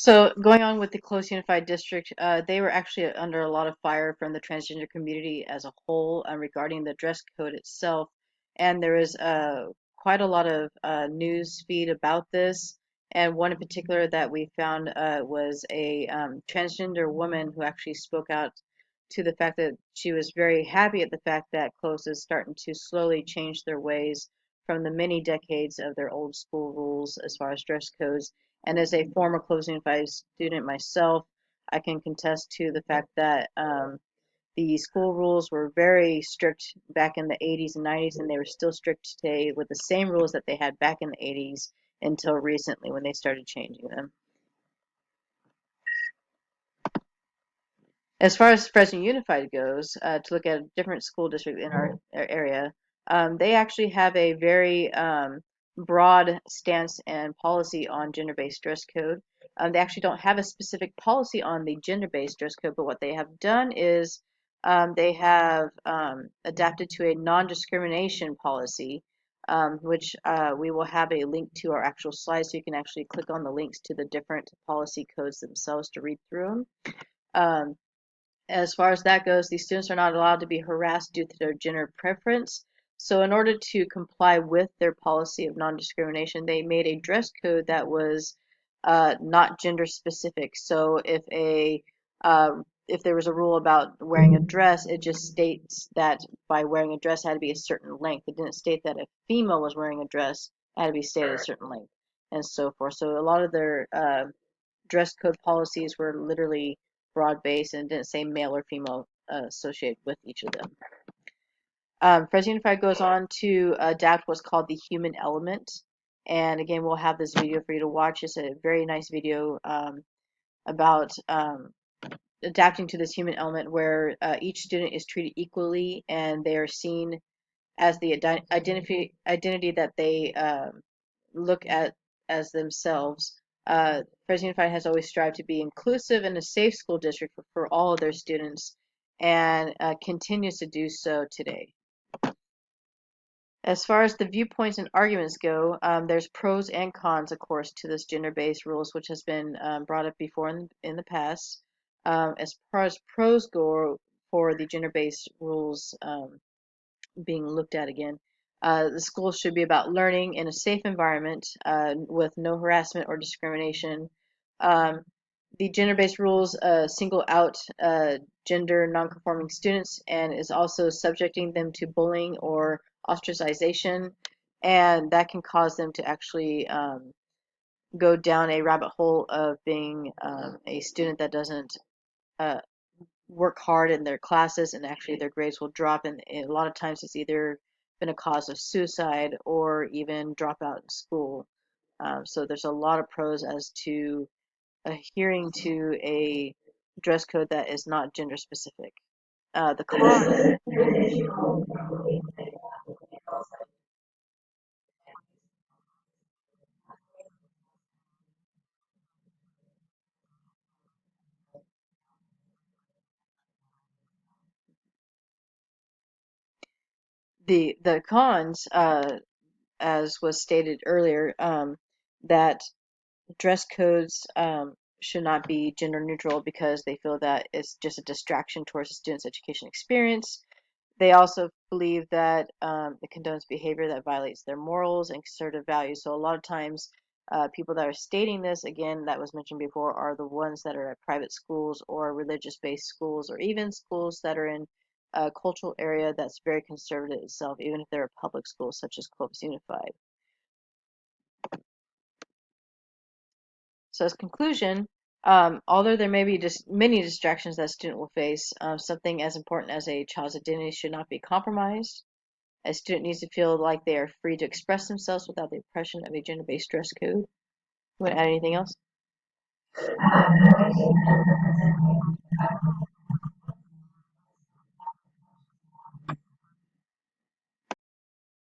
So going on with the Close Unified District, they were actually under a lot of fire from the transgender community as a whole regarding the dress code itself, and there is quite a lot of news feed about this. And one in particular that we found was a transgender woman who actually spoke out to the fact that she was very happy at the fact that Close is starting to slowly change their ways from the many decades of their old school rules as far as dress codes. And as a former Close Unified student myself, I can contest to the fact that the school rules were very strict back in the 80s and 90s, and they were still strict today with the same rules that they had back in the 80s until recently when they started changing them. As far as Fresno Unified goes, to look at a different school district in our area, they actually have a very broad stance and policy on gender-based dress code. They actually don't have a specific policy on the gender-based dress code, but what they have done is they have adapted to a non-discrimination policy, which we will have a link to our actual slides, so you can actually click on the links to the different policy codes themselves to read through them. As far as that goes, these students are not allowed to be harassed due to their gender preference. So in order to comply with their policy of non-discrimination, they made a dress code that was not gender specific. So if there was a rule about wearing a dress, it just states that by wearing a dress it had to be a certain length. It didn't state that if female was wearing a dress, it had to be stated a certain length, and so forth. So a lot of their dress code policies were literally broad based and didn't say male or female associated with each of them. Fresno Unified goes on to adapt what's called the human element. And again, we'll have this video for you to watch. It's a very nice video about adapting to this human element where each student is treated equally and they are seen as the identity that they look at as themselves. Fresno Unified has always strived to be inclusive and a safe school district for all of their students and continues to do so today. As far as the viewpoints and arguments go, there's pros and cons, of course, to this gender-based rules, which has been brought up before in the past. As far as pros go for the gender-based rules being looked at again, the school should be about learning in a safe environment with no harassment or discrimination. Um, the gender-based rules single out gender non-conforming students and is also subjecting them to bullying or ostracization, and that can cause them to actually go down a rabbit hole of being a student that doesn't uh, work hard in their classes, and actually their grades will drop, and a lot of times it's either been a cause of suicide or even dropout in school. So there's a lot of pros as to adhering to a dress code that is not gender specific. The cons, the cons, as was stated earlier, that dress codes should not be gender neutral because they feel that it's just a distraction towards the student's education experience. They also believe that it condones behavior that violates their morals and conservative values. So a lot of times, people that are stating this, again, that was mentioned before, are the ones that are at private schools or religious-based schools, or even schools that are in a cultural area that's very conservative itself, even if they're a public school such as Clovis Unified. So as conclusion, although there may be just many distractions that a student will face, something as important as a child's identity should not be compromised. A student needs to feel like they are free to express themselves without the oppression of a gender-based dress code. You want to add anything else?